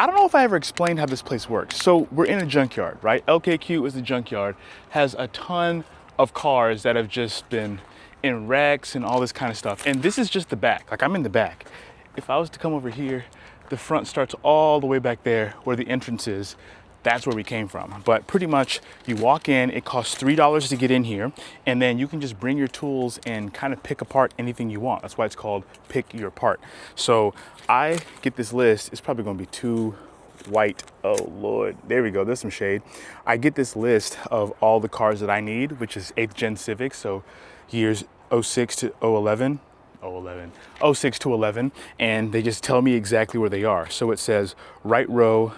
I don't know if I ever explained how this place works. So we're in a junkyard, right? LKQ is the junkyard, has a ton of cars that have just been in wrecks and all this kind of stuff. And this is just the back, like I'm in the back. If I was to come over here, the front starts all the way back there where the entrance is. That's where we came from. But pretty much you walk in, it costs $3 to get in here, and then you can just bring your tools and kind of pick apart anything you want. That's why it's called pick your part. So I get this list. It's probably gonna be too white. Oh Lord, there we go, there's some shade. I get this list of all the cars that I need, which is 8th gen Civic, so years 06 to 011. 06 to 11, and they just tell me exactly where they are. So it says right row,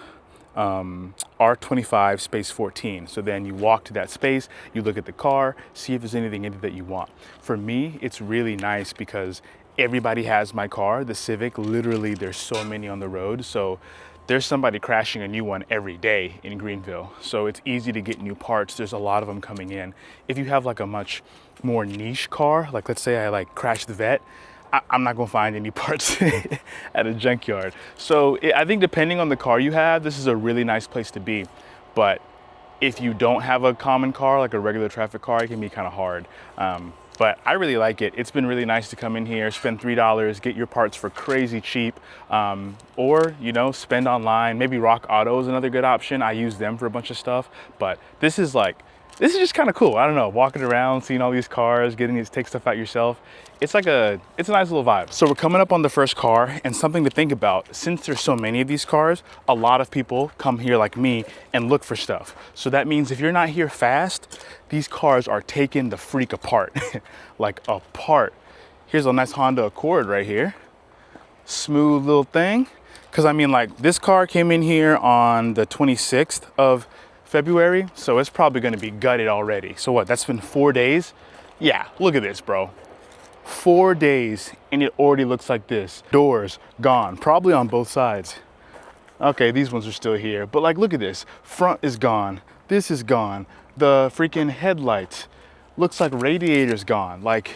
R25 space 14. So then you walk to that space, you look at the car, see if there's anything in it that you want. For me, it's really nice because everybody has my car, the Civic. Literally, there's so many on the road. So there's somebody crashing a new one every day in Greenville. So it's easy to get new parts. There's a lot of them coming in. If you have like a much more niche car, like let's say I like crashed the vet, I'm not gonna find any parts at a junkyard. So I think depending on the car you have, this is a really nice place to be. But if you don't have a common car, like a regular traffic car, it can be kind of hard. But I really like it. It's been really nice to come in here, spend $3, get your parts for crazy cheap, or, you know, spend online. Maybe Rock Auto is another good option. I use them for a bunch of stuff, but this is just kind of cool. I don't know, walking around, seeing all these cars, getting to take stuff out yourself. It's a nice little vibe. So we're coming up on the first car, and something to think about, since there's so many of these cars, a lot of people come here like me and look for stuff. So that means if you're not here fast, these cars are taken the freak apart, like apart. Here's a nice Honda Accord right here. Smooth little thing. Cause I mean, like, this car came in here on the 26th of February, so it's probably gonna be gutted already. So what, that's been 4 days? Yeah, look at this, bro. 4 days and it already looks like this. Doors gone, probably on both sides. Okay, these ones are still here, but like, look at this. Front is gone, this is gone. The freaking headlights, looks like radiator's gone. Like,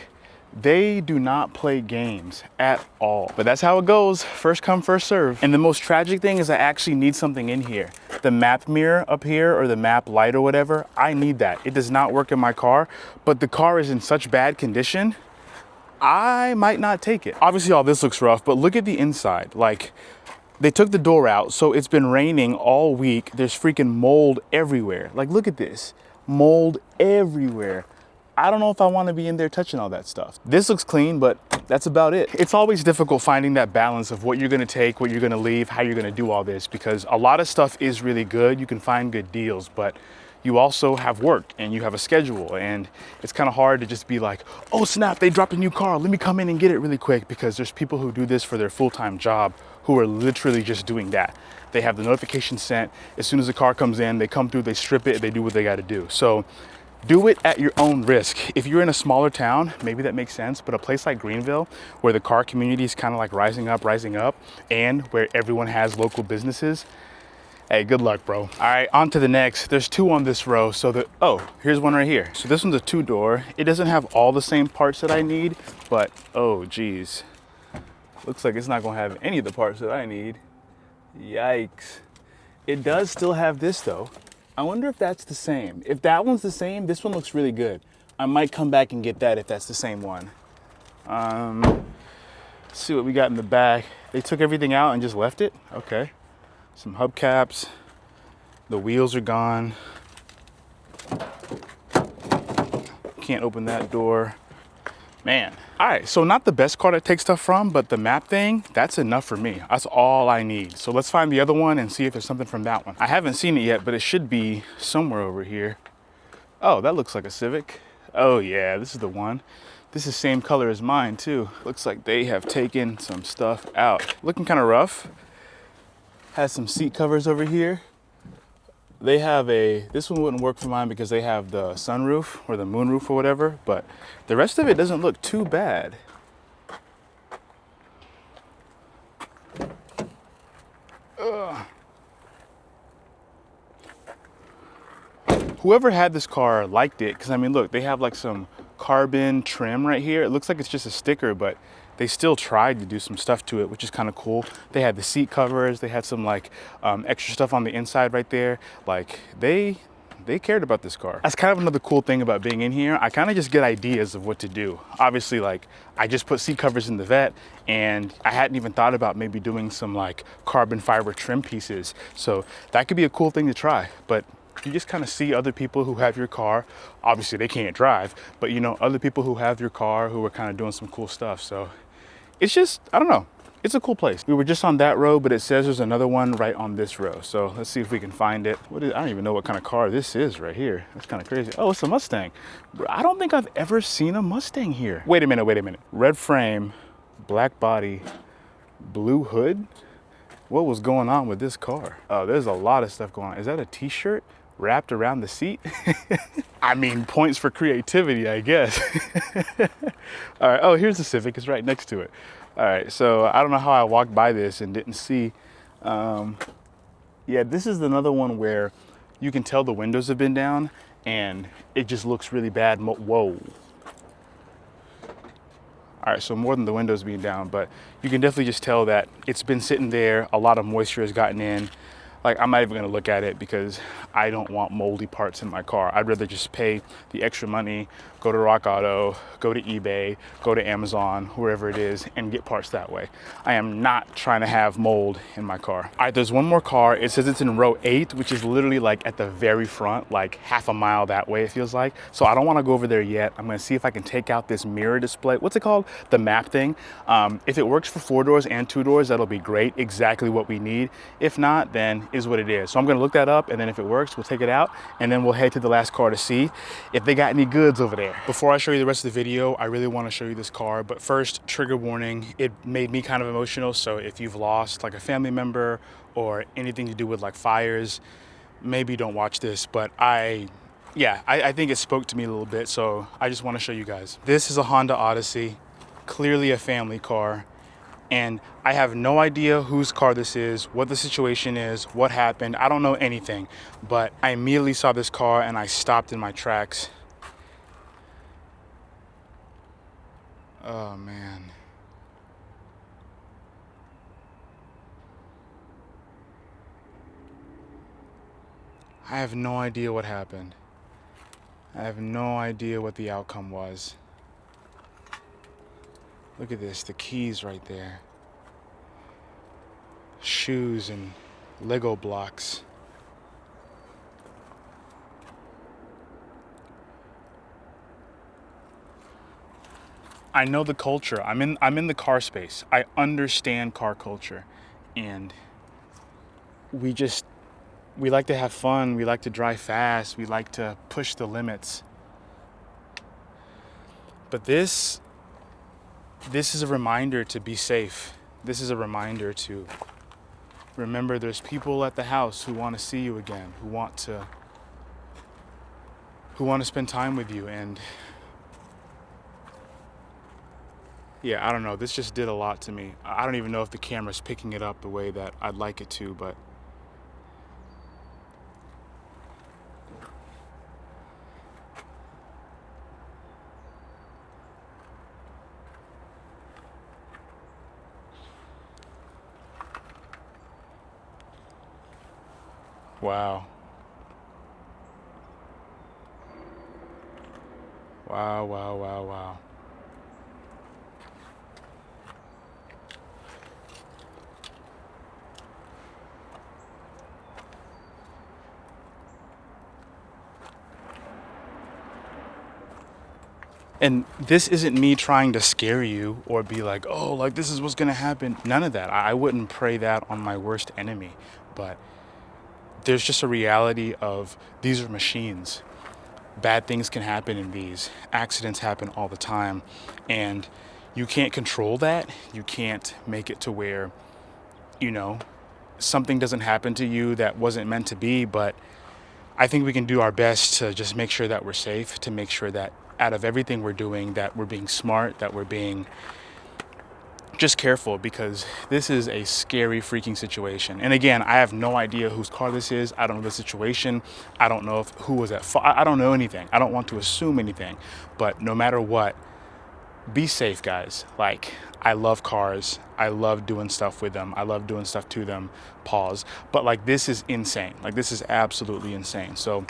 they do not play games at all. But that's how it goes. First come, first serve. And the most tragic thing is I actually need something in here. The map mirror up here, or the map light or whatever, I need that. It does not work in my car, but the car is in such bad condition, I might not take it. Obviously all this looks rough, but look at the inside. Like, they took the door out, so it's been raining all week. There's freaking mold everywhere. Like, look at this, mold everywhere. I don't know if I want to be in there touching all that stuff. This looks clean, but that's about it. It's always difficult finding that balance of what you're gonna take, what you're gonna leave, how you're gonna do all this, because a lot of stuff is really good. You can find good deals, but you also have work and you have a schedule, and it's kind of hard to just be like, oh snap, they dropped a new car, let me come in and get it really quick, because there's people who do this for their full-time job who are literally just doing that. They have the notification sent. As soon as the car comes in, they come through, they strip it, they do what they gotta do. So do it at your own risk. If you're in a smaller town, maybe that makes sense, but a place like Greenville, where the car community is kind of like rising up, and where everyone has local businesses, hey, good luck, bro. All right, on to the next. There's two on this row, oh, here's one right here. So this one's a 2-door. It doesn't have all the same parts that I need, but oh geez. Looks like it's not gonna have any of the parts that I need. Yikes. It does still have this though. I wonder if that's the same. If that one's the same, this one looks really good. I might come back and get that if that's the same one. Let's see what we got in the back. They took everything out and just left it? Okay. Some hubcaps. The wheels are gone. Can't open that door. Man. All right, so not the best car to take stuff from, but the map thing, that's enough for me. That's all I need. So let's find the other one and see if there's something from that one. I haven't seen it yet, but it should be somewhere over here. Oh, that looks like a Civic. Oh yeah, this is the one. This is same color as mine too. Looks like they have taken some stuff out. Looking kind of rough. Has some seat covers over here. They have this one wouldn't work for mine because they have the sunroof or the moonroof or whatever, but the rest of it doesn't look too bad. Ugh. Whoever had this car liked it, because I mean, look, they have like some carbon trim right here. It looks like it's just a sticker, but they still tried to do some stuff to it, which is kind of cool. They had the seat covers, they had some like extra stuff on the inside right there. Like they cared about this car. That's kind of another cool thing about being in here. I kind of just get ideas of what to do. Obviously, like I just put seat covers in the vet, and I hadn't even thought about maybe doing some like carbon fiber trim pieces. So that could be a cool thing to try. But you just kind of see other people who have your car. Obviously they can't drive, but you know, other people who have your car who are kind of doing some cool stuff. So it's just, I don't know. It's a cool place. We were just on that row, but it says there's another one right on this row. So let's see if we can find it. I don't even know what kind of car this is right here. That's kind of crazy. Oh, it's a Mustang. I don't think I've ever seen a Mustang here. Wait a minute. Red frame, black body, blue hood. What was going on with this car? Oh, there's a lot of stuff going on. Is that a t-shirt wrapped around the seat? I mean, points for creativity, I guess. All right, oh, here's the Civic, it's right next to it. All right, so I don't know how I walked by this and didn't see. Yeah, this is another one where you can tell the windows have been down and it just looks really bad. Whoa. All right, so more than the windows being down, but you can definitely just tell that it's been sitting there. A lot of moisture has gotten in. Like, I'm not even gonna look at it because I don't want moldy parts in my car. I'd rather just pay the extra money, go to Rock Auto, go to eBay, go to Amazon, wherever it is, and get parts that way. I am not trying to have mold in my car. All right, there's one more car. It says it's in row 8, which is literally like at the very front, like half a mile that way, it feels like. So I don't wanna go over there yet. I'm gonna see if I can take out this mirror display. What's it called? The map thing. If it works for 4 doors and 2 doors, that'll be great, exactly what we need. If not, then is what it is. So I'm gonna look that up, and then if it works, we'll take it out, and then we'll head to the last car to see if they got any goods over there. Before I show you the rest of the video, I really wanna show you this car, but first, trigger warning, it made me kind of emotional, so if you've lost like a family member or anything to do with like fires, maybe don't watch this, but I think it spoke to me a little bit, so I just wanna show you guys. This is a Honda Odyssey, clearly a family car. And I have no idea whose car this is, what the situation is, what happened. I don't know anything, but I immediately saw this car and I stopped in my tracks. Oh man. I have no idea what happened. I have no idea what the outcome was. Look at this, the keys right there. Shoes and Lego blocks. I know the culture. I'm in the car space. I understand car culture. And we like to have fun, we like to drive fast, we like to push the limits. But this is a reminder to be safe. This is a reminder to remember there's people at the house who want to see you again, who want to spend time with you. And yeah, I don't know, this just did a lot to me. I don't even know if the camera's picking it up the way that I'd like it to, but wow. Wow. And this isn't me trying to scare you or be like, oh, like this is what's gonna happen. None of that. I wouldn't pray that on my worst enemy. But there's just a reality of these are machines. Bad things can happen in these. Accidents happen all the time. And you can't control that. You can't make it to where, you know, something doesn't happen to you that wasn't meant to be. But I think we can do our best to just make sure that we're safe, to make sure that out of everything we're doing, that we're being smart, that we're being just careful, because this is a scary freaking situation. And again, I have no idea whose car this is. I don't know the situation. I don't know who was at fault. I don't know anything. I don't want to assume anything. But no matter what, be safe, guys. Like, I love cars. I love doing stuff with them. I love doing stuff to them. Pause. But like, this is insane. Like, this is absolutely insane. So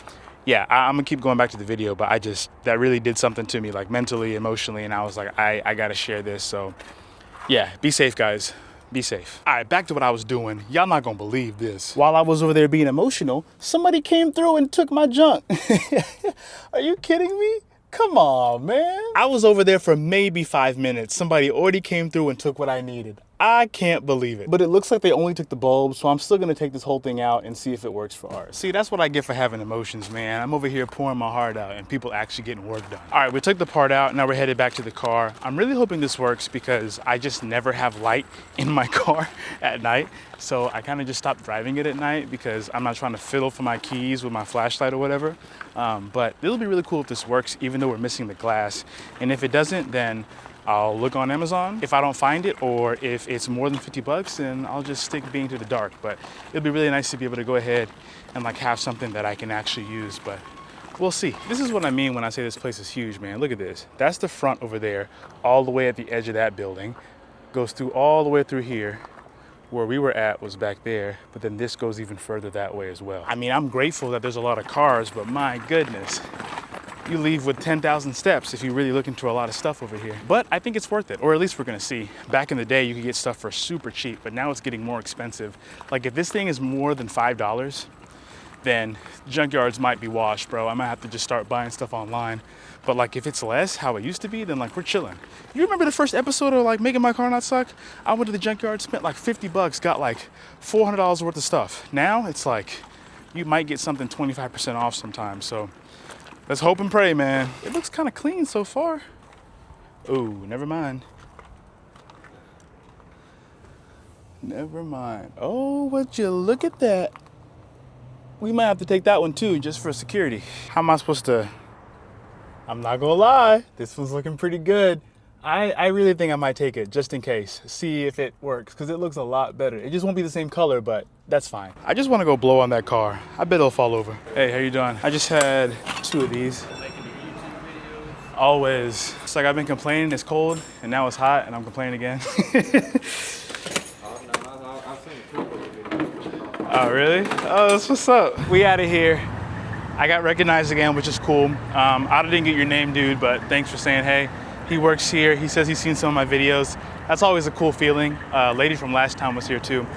yeah, I'm gonna keep going back to the video, but that really did something to me, like mentally, emotionally, and I was like, I gotta share this. So yeah, be safe, guys. Be safe. All right, back to what I was doing. Y'all not gonna believe this. While I was over there being emotional, somebody came through and took my junk. Are you kidding me? Come on, man. I was over there for maybe 5 minutes. Somebody already came through and took what I needed. I can't believe it. But it looks like they only took the bulb, so I'm still gonna take this whole thing out and see if it works for ours. See, that's what I get for having emotions, man. I'm over here pouring my heart out and people actually getting work done. All right, we took the part out, now we're headed back to the car. I'm really hoping this works because I just never have light in my car at night. So I kind of just stopped driving it at night because I'm not trying to fiddle for my keys with my flashlight or whatever. But it'll be really cool if this works, even though we're missing the glass. And if it doesn't, then I'll look on Amazon if I don't find it, or if it's more than 50 bucks, then I'll just stick being to the dark. But it'll be really nice to be able to go ahead and like have something that I can actually use, but we'll see. This is what I mean when I say this place is huge, man. Look at this. That's the front over there, all the way at the edge of that building. Goes through all the way through here. Where we were at was back there, but then this goes even further that way as well. I mean, I'm grateful that there's a lot of cars, but my goodness. You leave with 10,000 steps if you really look into a lot of stuff over here. But I think it's worth it, or at least we're gonna see. Back in the day, you could get stuff for super cheap, but now it's getting more expensive. Like if this thing is more than $5, then junkyards might be washed, bro. I might have to just start buying stuff online. But like if it's less, how it used to be, then like we're chilling. You remember the first episode of like Making My Car Not Suck? I went to the junkyard, spent like 50 bucks, got like $400 worth of stuff. Now it's like, you might get something 25% off sometimes, so. Let's hope and pray, man. It looks kind of clean so far. Oh, never mind. Never mind. Oh, would you look at that? We might have to take that one too, just for security. How am I supposed to? I'm not gonna lie, this one's looking pretty good. I really think I might take it just in case, see if it works, because it looks a lot better. It just won't be the same color, but that's fine. I just want to go blow on that car. I bet it'll fall over. Hey, how you doing? I just had 2 of these. Always. It's like I've been complaining it's cold, and now it's hot, and I'm complaining again. Oh, really? Oh, that's what's up. We out of here. I got recognized again, which is cool. I didn't get your name, dude, but thanks for saying hey. He works here. He says he's seen some of my videos. That's always a cool feeling. Lady from last time was here too.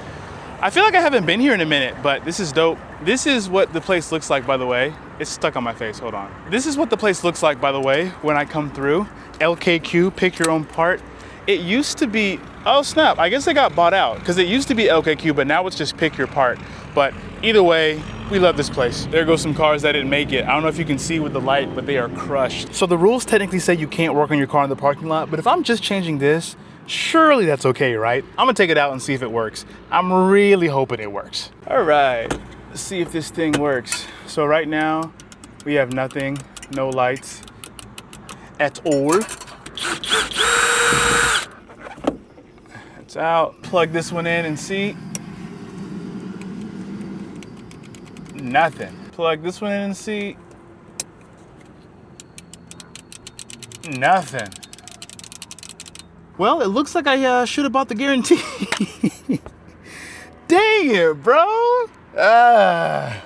I feel like I haven't been here in a minute, but this is dope. This is what the place looks like, by the way. It's stuck on my face, hold on. This is what the place looks like, by the way, when I come through. LKQ, pick your own part. It used to be, oh snap, I guess they got bought out, because it used to be LKQ, but now it's just pick your part. But either way, we love this place. There goes some cars that didn't make it. I don't know if you can see with the light, but they are crushed. So the rules technically say you can't work on your car in the parking lot, but if I'm just changing this, surely that's okay, right? I'm gonna take it out and see if it works. I'm really hoping it works. All right, let's see if this thing works. So right now, we have nothing, no lights at all. It's out. Plug this one in and see. Nothing. Plug this one in and see. Nothing. Well, it looks like I should have bought the guarantee. Dang it, bro. That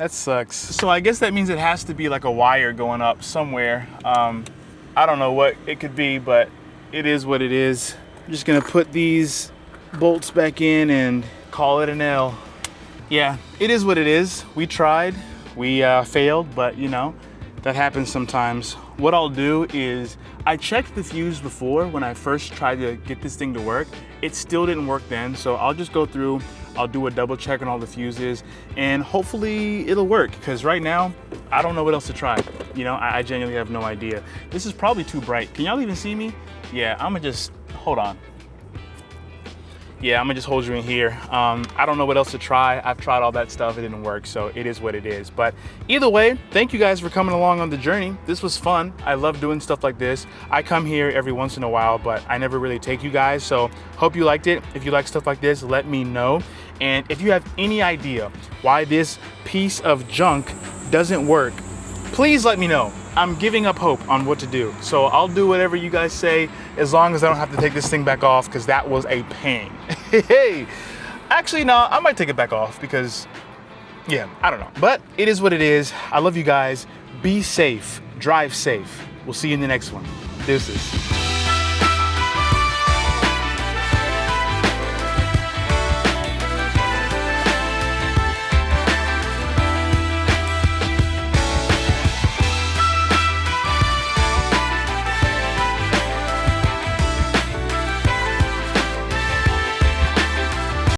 sucks. So I guess that means it has to be like a wire going up somewhere. I don't know what it could be, but it is what it is. I'm just gonna put these bolts back in and call it an L. Yeah, it is what it is. We tried, we failed, but you know, that happens sometimes. What I'll do is, I checked the fuse before when I first tried to get this thing to work. It still didn't work then, so I'll just go through, I'll do a double check on all the fuses, and hopefully it'll work, because right now, I don't know what else to try. You know, I genuinely have no idea. This is probably too bright. Can y'all even see me? Yeah, I'm gonna just, hold on. Yeah, I'm gonna just hold you in here. I don't know what else to try. I've tried all that stuff, it didn't work, so it is what it is. But either way, thank you guys for coming along on the journey. This was fun. I love doing stuff like this. I come here every once in a while, but I never really take you guys, so hope you liked it. If you like stuff like this, let me know. And if you have any idea why this piece of junk doesn't work, please let me know. I'm giving up hope on what to do. So I'll do whatever you guys say as long as I don't have to take this thing back off, because that was a pain. Hey, actually, no, I might take it back off because, yeah, I don't know. But it is what it is. I love you guys. Be safe. Drive safe. We'll see you in the next one. Deuces.